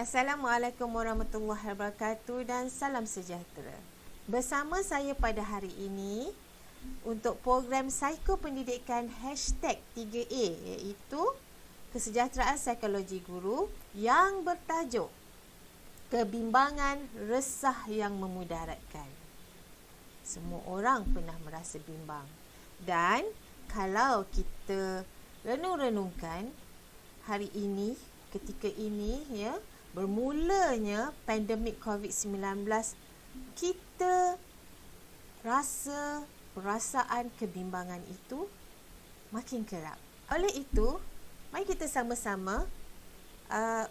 Assalamualaikum warahmatullahi wabarakatuh dan salam sejahtera. Bersama saya pada hari ini untuk program Psikopendidikan #3A iaitu Kesejahteraan Psikologi Guru yang bertajuk Kebimbangan Resah yang Memudaratkan. Semua orang pernah merasa bimbang. Dan kalau kita renung-renungkan hari ini, ketika ini bermulanya pandemik COVID-19, kita rasa perasaan kebimbangan itu makin kerap. Oleh itu, mari kita sama-sama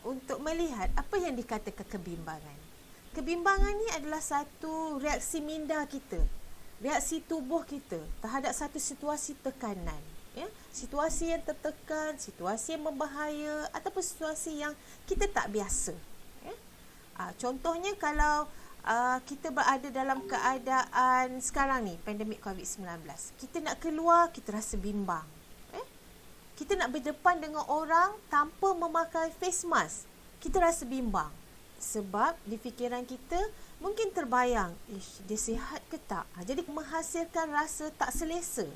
untuk melihat apa yang dikatakan kebimbangan. Kebimbangan ni adalah satu reaksi minda kita, reaksi tubuh kita terhadap satu situasi tekanan. Situasi yang tertekan, situasi yang berbahaya ataupun situasi yang kita tak biasa. Contohnya kalau kita berada dalam keadaan sekarang ni, pandemik COVID-19, kita nak keluar, kita rasa bimbang. Kita nak berdepan dengan orang tanpa memakai face mask, kita rasa bimbang. Sebab di fikiran kita mungkin terbayang, dia sihat ke tak? Jadi menghasilkan rasa tak selesa,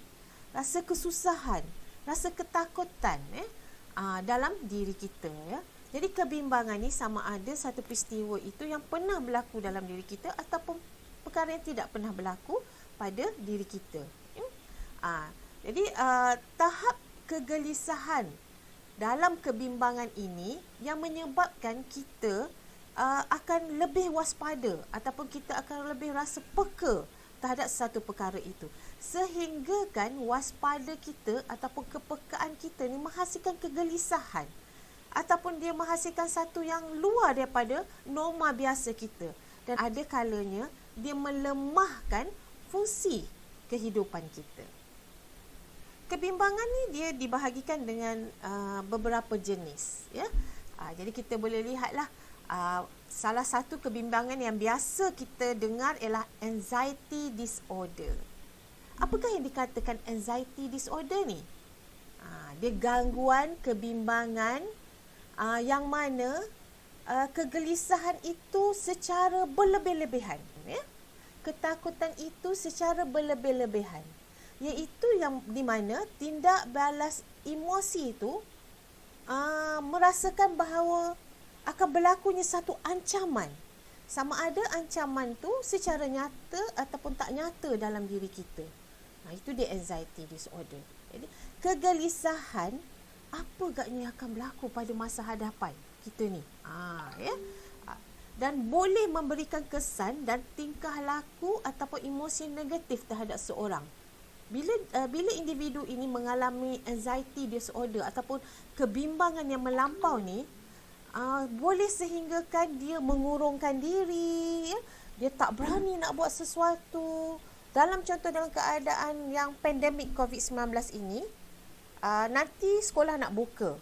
rasa kesusahan, rasa ketakutan dalam diri kita. Jadi kebimbangan ni sama ada satu peristiwa itu yang pernah berlaku dalam diri kita ataupun perkara yang tidak pernah berlaku pada diri kita. Jadi tahap kegelisahan dalam kebimbangan ini yang menyebabkan kita akan lebih waspada ataupun kita akan lebih rasa peka terhadap satu perkara itu. Sehingga kan waspada kita ataupun kepekaan kita ni menghasilkan kegelisahan ataupun dia menghasilkan satu yang luar daripada norma biasa kita. Dan ada kalanya dia melemahkan fungsi kehidupan kita. Kebimbangan ni dia dibahagikan dengan beberapa jenis. Jadi kita boleh lihatlah salah satu kebimbangan yang biasa kita dengar ialah anxiety disorder. Apakah yang dikatakan anxiety disorder ni? Dia gangguan kebimbangan yang mana kegelisahan itu secara berlebih-lebihan. Ketakutan itu secara berlebih-lebihan. Iaitu yang di mana tindak balas emosi itu merasakan bahawa akan berlakunya satu ancaman. Sama ada ancaman tu secara nyata ataupun tak nyata dalam diri kita. Itu dia anxiety disorder. Jadi kegelisahan apa agaknya akan berlaku pada masa hadapan kita ni. Dan boleh memberikan kesan dan tingkah laku ataupun emosi negatif terhadap seorang. Bila individu ini mengalami anxiety disorder ataupun kebimbangan yang melampau ni, boleh sehinggakan dia mengurungkan diri, dia tak berani nak buat sesuatu. Dalam keadaan yang pandemik COVID-19 ini, nanti sekolah nak buka.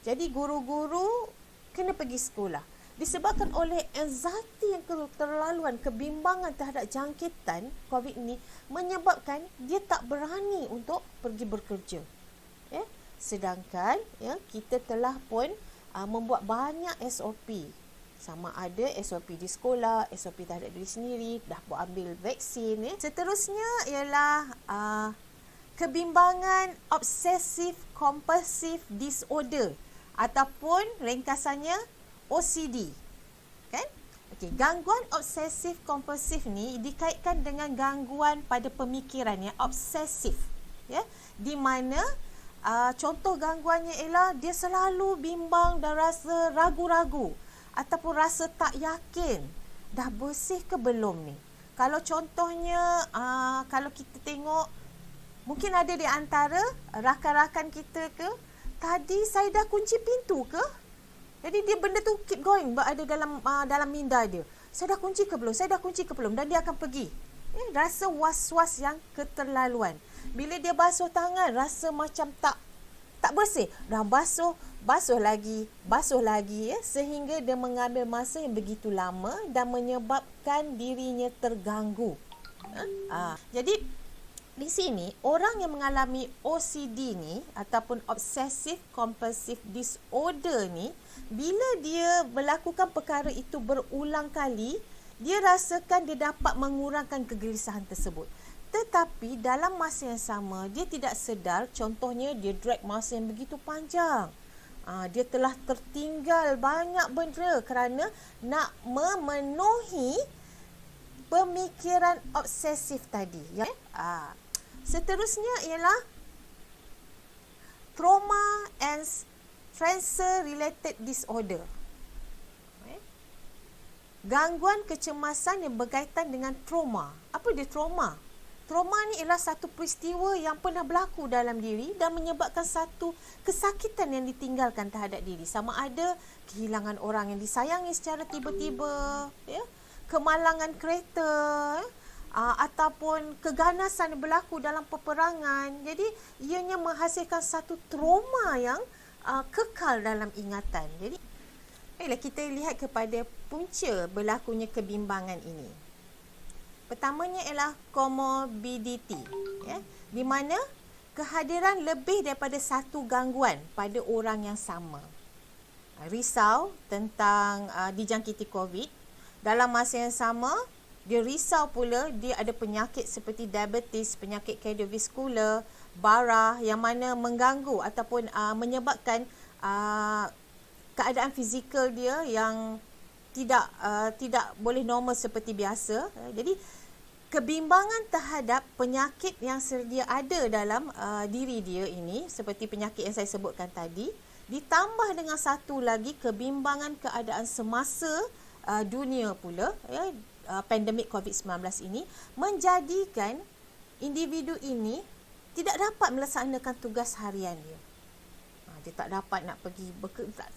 Jadi guru-guru kena pergi sekolah. Disebabkan oleh anxiety yang keterlaluan, kebimbangan terhadap jangkitan COVID ini menyebabkan dia tak berani untuk pergi bekerja. Sedangkan kita telah pun membuat banyak SOP. Sama ada SOP di sekolah, SOP terhadap diri sendiri, dah buat ambil vaksin. Seterusnya ialah kebimbangan obsessive compulsive disorder ataupun ringkasannya OCD. Kan? Gangguan obsesif kompulsif ni dikaitkan dengan gangguan pada pemikiran yang obsesif. Di mana contoh gangguannya ialah dia selalu bimbang dan rasa ragu-ragu ataupun rasa tak yakin dah bersih ke belum ni. Kalau contohnya kalau kita tengok, mungkin ada di antara rakan-rakan kita ke, tadi saya dah kunci pintu ke? Jadi dia benda tu keep going, berada dalam minda dia. Saya dah kunci ke belum? Dan dia akan pergi. Rasa was-was yang keterlaluan. Bila dia basuh tangan, rasa macam tak bersih. Dah basuh lagi, sehingga dia mengambil masa yang begitu lama dan menyebabkan dirinya terganggu. Jadi Di sini, orang yang mengalami OCD ni ataupun Obsessive Compulsive Disorder ni, bila dia melakukan perkara itu berulang kali, dia rasakan dia dapat mengurangkan kegelisahan tersebut. Tetapi dalam masa yang sama, dia tidak sedar, contohnya dia drag masa yang begitu panjang. Dia telah tertinggal banyak benda kerana nak memenuhi pemikiran obsesif tadi. Ya? Seterusnya ialah trauma and stressor related disorder. Gangguan kecemasan yang berkaitan dengan trauma. Apa dia trauma? Trauma ni ialah satu peristiwa yang pernah berlaku dalam diri dan menyebabkan satu kesakitan yang ditinggalkan terhadap diri. Sama ada kehilangan orang yang disayangi secara tiba-tiba, ya, kemalangan kereta, ataupun keganasan yang berlaku dalam peperangan. Jadi ianya menghasilkan satu trauma yang kekal dalam ingatan. Jadi baiklah, kita lihat kepada punca berlakunya kebimbangan ini. Pertamanya ialah comorbidity, ya, di mana kehadiran lebih daripada satu gangguan pada orang yang sama. Risau tentang dijangkiti COVID. Dalam masa yang sama, dia risau pula dia ada penyakit seperti diabetes, penyakit kardiovaskular, bara yang mana mengganggu ataupun menyebabkan keadaan fizikal dia yang tidak boleh normal seperti biasa. Jadi kebimbangan terhadap penyakit yang sedia ada dalam diri dia ini, seperti penyakit yang saya sebutkan tadi, ditambah dengan satu lagi kebimbangan keadaan semasa dunia pula, ya, pandemik COVID-19 ini, menjadikan individu ini tidak dapat melaksanakan tugas harian dia. Dia tak dapat nak pergi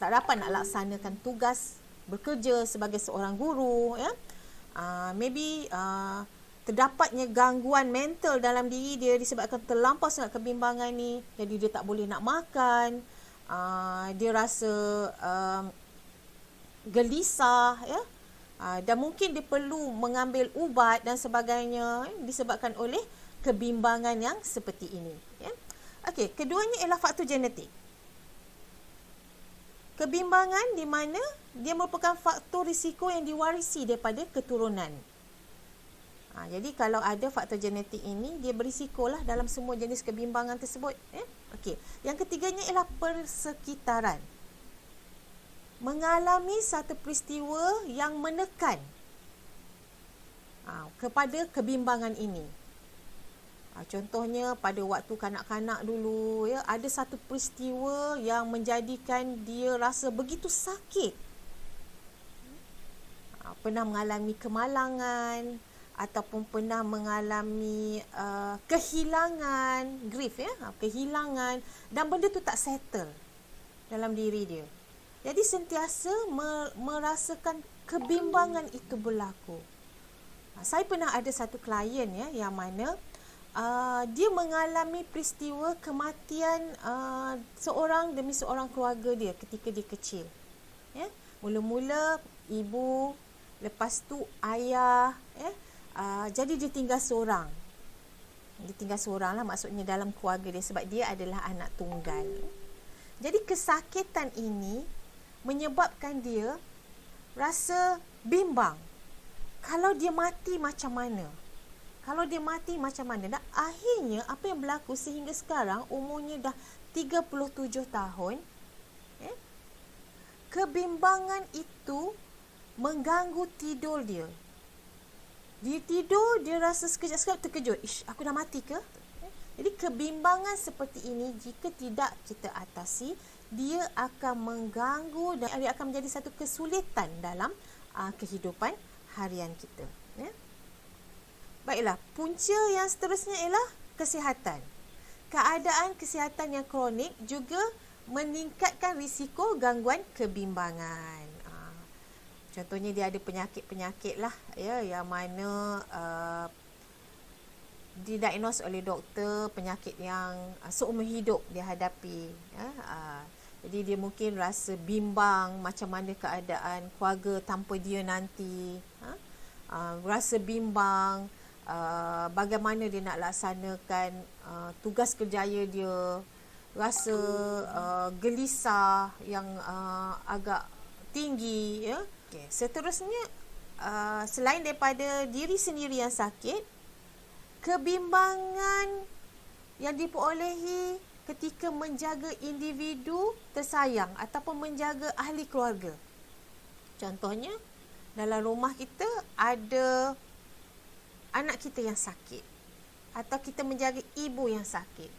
tak dapat nak laksanakan tugas bekerja sebagai seorang guru, ya. Maybe terdapatnya gangguan mental dalam diri dia disebabkan terlampau sangat kebimbangan ni. Jadi dia tak boleh nak makan, dia rasa gelisah, ya, dan mungkin dia perlu mengambil ubat dan sebagainya, disebabkan oleh kebimbangan yang seperti ini, ya. Okey, keduanya ialah faktor genetik. Kebimbangan di mana dia merupakan faktor risiko yang diwarisi daripada keturunan. Jadi kalau ada faktor genetik ini, dia berisikolah dalam semua jenis kebimbangan tersebut. Okey. Yang ketiganya ialah persekitaran. Mengalami satu peristiwa yang menekan kepada kebimbangan ini. Contohnya pada waktu kanak-kanak dulu, ya, ada satu peristiwa yang menjadikan dia rasa begitu sakit. Pernah mengalami kemalangan ataupun pernah mengalami kehilangan, grief, ya, kehilangan, dan benda tu tak settle dalam diri dia. Jadi sentiasa merasakan kebimbangan itu berlaku. Saya pernah ada satu klien, ya, yang mana dia mengalami peristiwa kematian seorang demi seorang keluarga dia ketika dia kecil. Ya, mula-mula ibu, lepas tu ayah, ya. Jadi dia tinggal seorang. Dia tinggal seorang lah, maksudnya dalam keluarga dia, sebab dia adalah anak tunggal. Jadi kesakitan ini menyebabkan dia rasa bimbang. Kalau dia mati macam mana? Kalau dia mati macam mana? Dan akhirnya apa yang berlaku sehingga sekarang umurnya dah 37 tahun. Kebimbangan itu mengganggu tidur dia. Dia tidur, dia rasa sekejap-sekejap terkejut. Aku dah mati ke? Jadi kebimbangan seperti ini jika tidak kita atasi, dia akan mengganggu dan dia akan menjadi satu kesulitan dalam kehidupan harian kita. Ya? Baiklah, punca yang seterusnya ialah kesihatan. Keadaan kesihatan yang kronik juga meningkatkan risiko gangguan kebimbangan. Contohnya dia ada penyakit-penyakit lah, ya, yang mana didiagnos oleh doktor penyakit yang seumur hidup dia hadapi, ya. Jadi dia mungkin rasa bimbang macam mana keadaan keluarga tanpa dia nanti, rasa bimbang bagaimana dia nak laksanakan tugas kerjaya dia, rasa gelisah yang agak tinggi, ya. Okay. Seterusnya, selain daripada diri sendiri yang sakit, kebimbangan yang diperolehi ketika menjaga individu tersayang ataupun menjaga ahli keluarga. Contohnya, dalam rumah kita ada anak kita yang sakit, atau kita menjaga ibu yang sakit.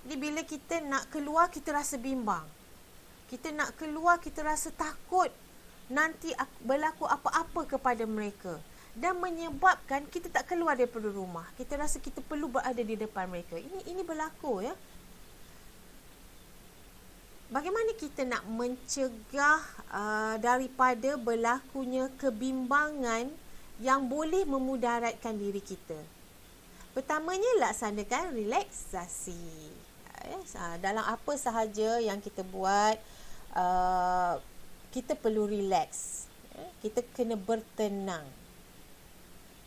Jadi bila kita nak keluar, kita rasa bimbang. Kita nak keluar, kita rasa takut nanti berlaku apa-apa kepada mereka, dan menyebabkan kita tak keluar daripada rumah. Kita rasa kita perlu berada di depan mereka. Ini berlaku, ya. Bagaimana kita nak mencegah daripada berlakunya kebimbangan yang boleh memudaratkan diri kita? Pertamanya, laksanakan relaksasi. Dalam apa sahaja yang kita buat, kita perlu relax. Kita kena bertenang.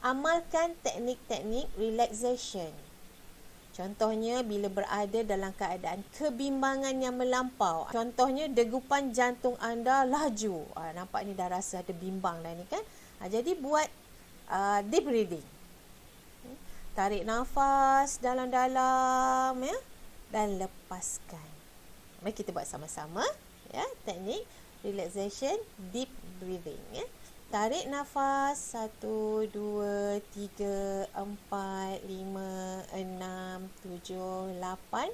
Amalkan teknik-teknik relaxation. Contohnya, bila berada dalam keadaan kebimbangan yang melampau. Contohnya, degupan jantung anda laju. Nampak ni dah rasa ada bimbang dah ni, kan? Jadi buat deep breathing. Tarik nafas dalam-dalam, ya, dan lepaskan. Mari kita buat sama-sama, ya, teknik relaxation deep breathing, ya. Tarik nafas 1, 2, 3, 4, 5, 6, 7, 8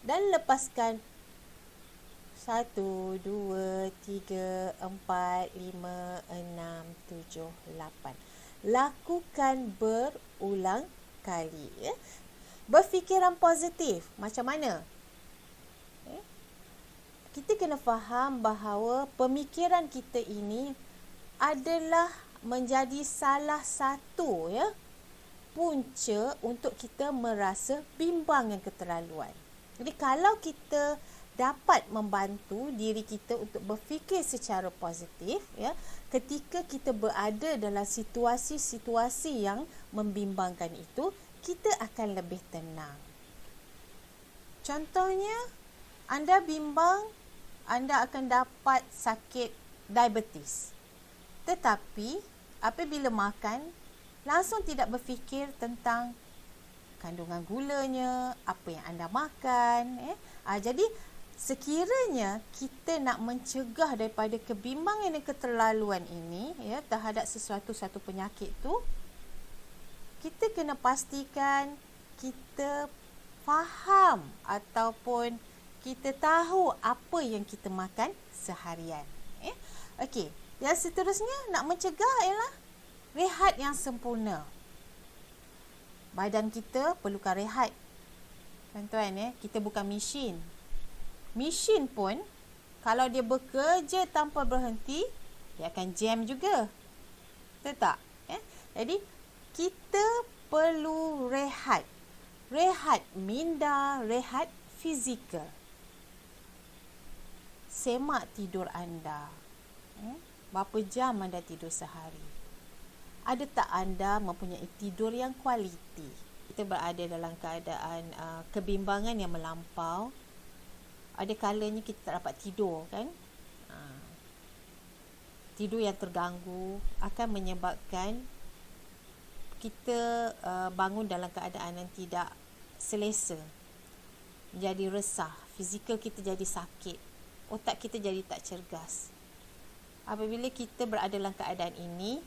dan lepaskan 1, 2, 3, 4, 5, 6, 7, 8. Lakukan berulang kali, ya. Berfikiran positif. Macam mana? Kita kena faham bahawa pemikiran kita ini adalah menjadi salah satu, ya, punca untuk kita merasa bimbang yang keterlaluan. Jadi kalau kita dapat membantu diri kita untuk berfikir secara positif, ya, ketika kita berada dalam situasi-situasi yang membimbangkan itu, kita akan lebih tenang. Contohnya, anda bimbang, anda akan dapat sakit diabetes. Tetapi, apabila makan, langsung tidak berfikir tentang kandungan gulanya, apa yang anda makan. Jadi, sekiranya kita nak mencegah daripada kebimbangan dan keterlaluan ini, ya, terhadap satu penyakit tu, kita kena pastikan kita faham ataupun kita tahu apa yang kita makan seharian. Okey. Yang seterusnya, nak mencegah ialah rehat yang sempurna. Badan kita perlukan rehat. Tuan-tuan, kita bukan mesin. Mesin pun, kalau dia bekerja tanpa berhenti, dia akan jam juga. Betul tak? Jadi, kita perlu rehat. Rehat minda, rehat fizikal. Semak tidur anda. Berapa jam anda tidur sehari? Ada tak anda mempunyai tidur yang kualiti? Kita berada dalam keadaan kebimbangan yang melampau. Ada kalanya kita tak dapat tidur, kan? Tidur yang terganggu akan menyebabkan kita bangun dalam keadaan yang tidak selesa. Menjadi resah. Fizikal kita jadi sakit. Otak kita jadi tak cergas. Apabila kita berada dalam keadaan ini,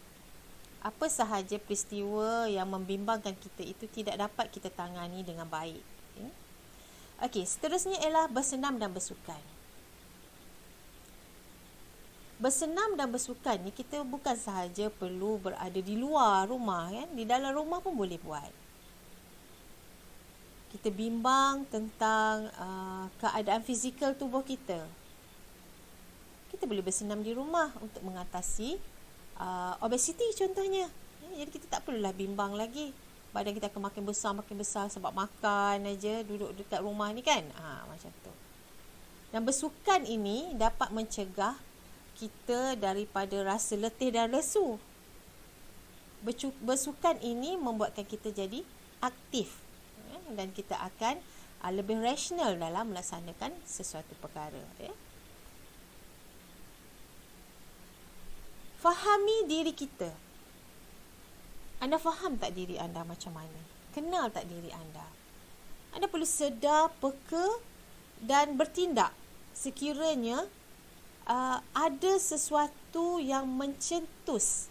apa sahaja peristiwa yang membimbangkan kita itu tidak dapat kita tangani dengan baik. Okey, seterusnya ialah bersenam dan bersukan. Bersenam dan bersukan ni kita bukan sahaja perlu berada di luar rumah, kan? Di dalam rumah pun boleh buat. Kita bimbang tentang keadaan fizikal tubuh kita. Kita boleh bersenam di rumah untuk mengatasi obesiti contohnya. Jadi kita tak perlulah bimbang lagi. Badan kita akan makin besar sebab makan aja, duduk dekat rumah ni, kan? Macam tu. Dan bersukan ini dapat mencegah kita daripada rasa letih dan lesu. Bersukan ini membuatkan kita jadi aktif, dan kita akan lebih rasional dalam melaksanakan sesuatu perkara. Fahami diri kita. Anda faham tak diri anda macam mana? Kenal tak diri anda? Anda perlu sedar, peka dan bertindak sekiranya ada sesuatu yang mencetus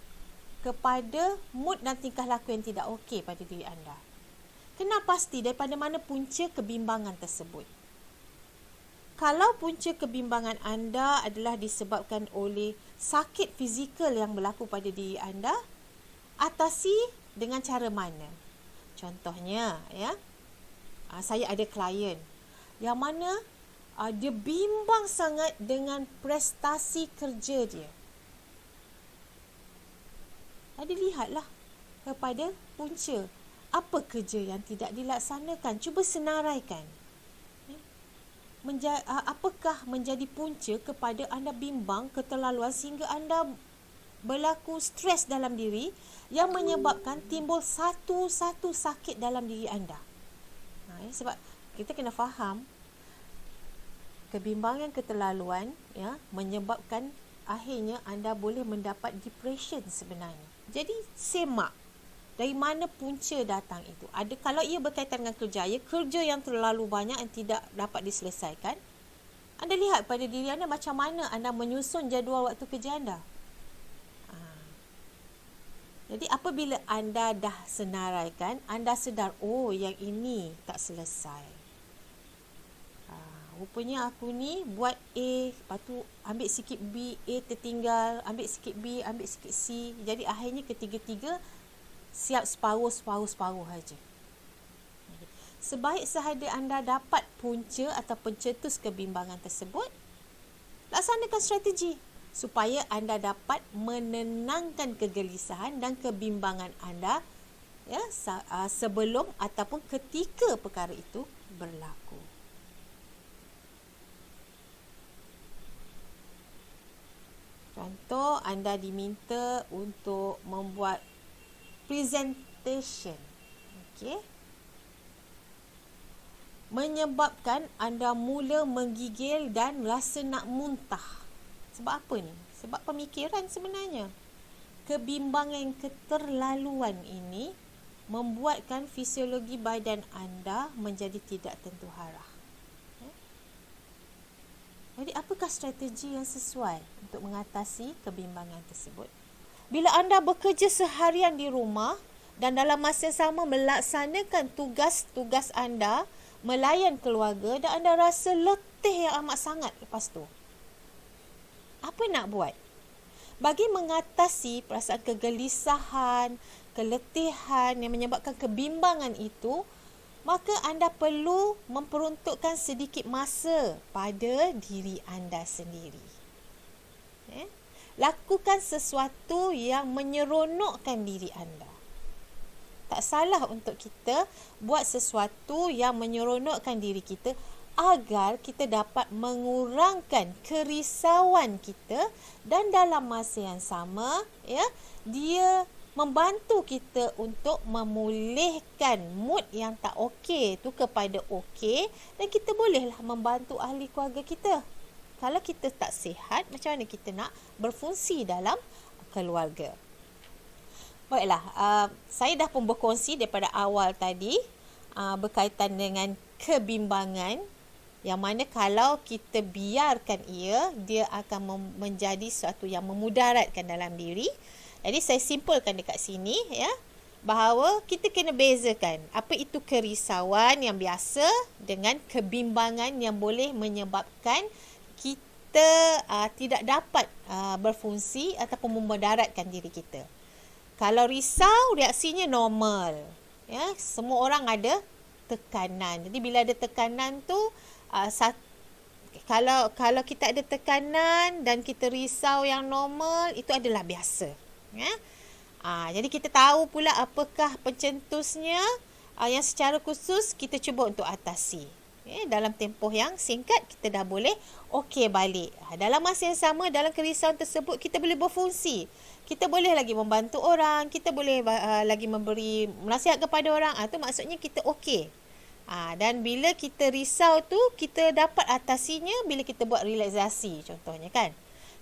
kepada mood dan tingkah laku yang tidak okey pada diri anda. Kenal pasti daripada mana punca kebimbangan tersebut. Kalau punca kebimbangan anda adalah disebabkan oleh sakit fizikal yang berlaku pada diri anda, atasi dengan cara mana? Contohnya, saya ada klien yang mana dia bimbang sangat dengan prestasi kerja dia. Lihatlah kepada punca. Apa kerja yang tidak dilaksanakan? Cuba senaraikan. Apakah menjadi punca kepada anda bimbang keterlaluan sehingga anda berlaku stres dalam diri yang menyebabkan timbul satu-satu sakit dalam diri anda. Sebab kita kena faham kebimbangan keterlaluan menyebabkan akhirnya anda boleh mendapat depression sebenarnya. Jadi semak dari mana punca datang itu. Kalau ia berkaitan dengan kerja yang terlalu banyak yang tidak dapat diselesaikan, anda lihat pada diri anda macam mana anda menyusun jadual waktu kerja anda. Jadi apabila anda dah senaraikan, anda sedar, yang ini tak selesai. Rupanya aku ni buat A, lepas tu ambil sikit B, A tertinggal, ambil sikit B, ambil sikit C. Jadi akhirnya ketiga-tiga siap separuh saja. Sebaik sehada anda dapat punca atau pencetus kebimbangan tersebut, laksanakan strategi supaya anda dapat menenangkan kegelisahan dan kebimbangan anda sebelum ataupun ketika perkara itu berlaku. Contoh, anda diminta untuk membuat presentation. Menyebabkan anda mula menggigil dan rasa nak muntah. Sebab apa ni? Sebab pemikiran sebenarnya. Kebimbangan keterlaluan ini membuatkan fisiologi badan anda menjadi tidak tentu arah. Jadi apakah strategi yang sesuai untuk mengatasi kebimbangan tersebut? Bila anda bekerja seharian di rumah dan dalam masa yang sama melaksanakan tugas-tugas anda, melayan keluarga dan anda rasa letih yang amat sangat lepas tu, apa nak buat? Bagi mengatasi perasaan kegelisahan, keletihan yang menyebabkan kebimbangan itu, maka anda perlu memperuntukkan sedikit masa pada diri anda sendiri. Lakukan sesuatu yang menyeronokkan diri anda. Tak salah untuk kita buat sesuatu yang menyeronokkan diri kita agar kita dapat mengurangkan kerisauan kita dan dalam masa yang sama dia membantu kita untuk memulihkan mood yang tak okey tu kepada okey, dan kita bolehlah membantu ahli keluarga kita. Kalau kita tak sihat, macam mana kita nak berfungsi dalam keluarga? Baiklah, saya dah pun berkongsi daripada awal tadi berkaitan dengan kebimbangan, yang mana kalau kita biarkan dia akan menjadi sesuatu yang memudaratkan dalam diri. Jadi saya simpulkan dekat sini bahawa kita kena bezakan apa itu kerisauan yang biasa dengan kebimbangan yang boleh menyebabkan kita tidak dapat berfungsi ataupun memudaratkan diri kita. Kalau risau, reaksinya normal. Semua orang ada tekanan. Jadi bila ada tekanan tu, kalau kita ada tekanan dan kita risau yang normal, itu adalah biasa. Jadi kita tahu pula apakah pencetusnya yang secara khusus kita cuba untuk atasi. Dalam tempoh yang singkat kita dah boleh okey balik. Dalam masa yang sama, dalam kerisauan tersebut kita boleh berfungsi. Kita boleh lagi membantu orang, kita boleh lagi memberi nasihat kepada orang. Itu maksudnya kita okey. Dan bila kita risau tu, kita dapat atasinya bila kita buat relaksasi contohnya kan.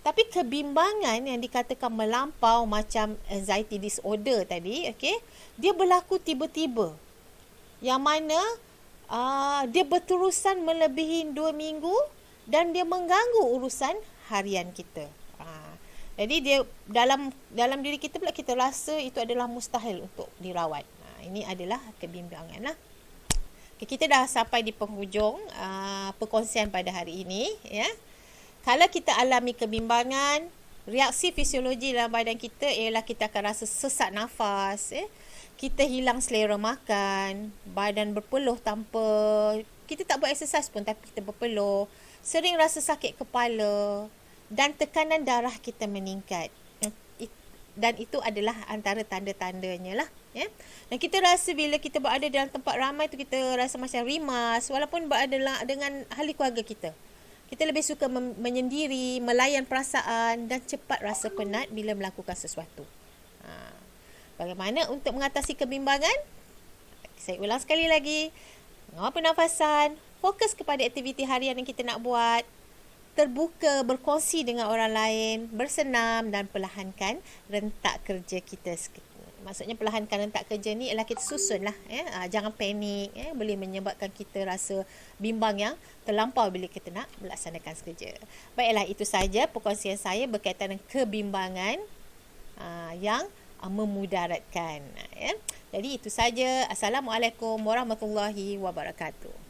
Tapi kebimbangan yang dikatakan melampau macam anxiety disorder tadi, dia berlaku tiba-tiba. Yang mana dia berterusan melebihi 2 minggu dan dia mengganggu urusan harian kita. Jadi dia dalam diri kita pula kita rasa itu adalah mustahil untuk dirawat. Ini adalah kebimbangan lah. Kita dah sampai di penghujung perkongsian pada hari ini, ya. Kalau kita alami kebimbangan, reaksi fisiologi dalam badan kita ialah kita akan rasa sesak nafas, kita hilang selera makan, badan berpeluh tanpa kita tak buat exercise pun tapi kita berpeluh, sering rasa sakit kepala dan tekanan darah kita meningkat. Dan itu adalah antara tanda-tandanya lah, ya. Dan kita rasa bila kita berada dalam tempat ramai tu kita rasa macam rimas walaupun berada dengan ahli keluarga kita. Kita lebih suka menyendiri, melayan perasaan dan cepat rasa penat bila melakukan sesuatu. Bagaimana untuk mengatasi kebimbangan? Saya ulang sekali lagi. Mengawal pernafasan, fokus kepada aktiviti harian yang kita nak buat, terbuka berkongsi dengan orang lain, bersenam dan perlahankan rentak kerja kita. Maksudnya perlahankan rentak kerja ni ialah kita susun lah. Jangan panik. Boleh menyebabkan kita rasa bimbang yang terlampau bila kita nak melaksanakan kerja. Baiklah, itu saja perkongsian saya berkaitan dengan kebimbangan yang memudaratkan. Jadi itu saja. Assalamualaikum warahmatullahi wabarakatuh.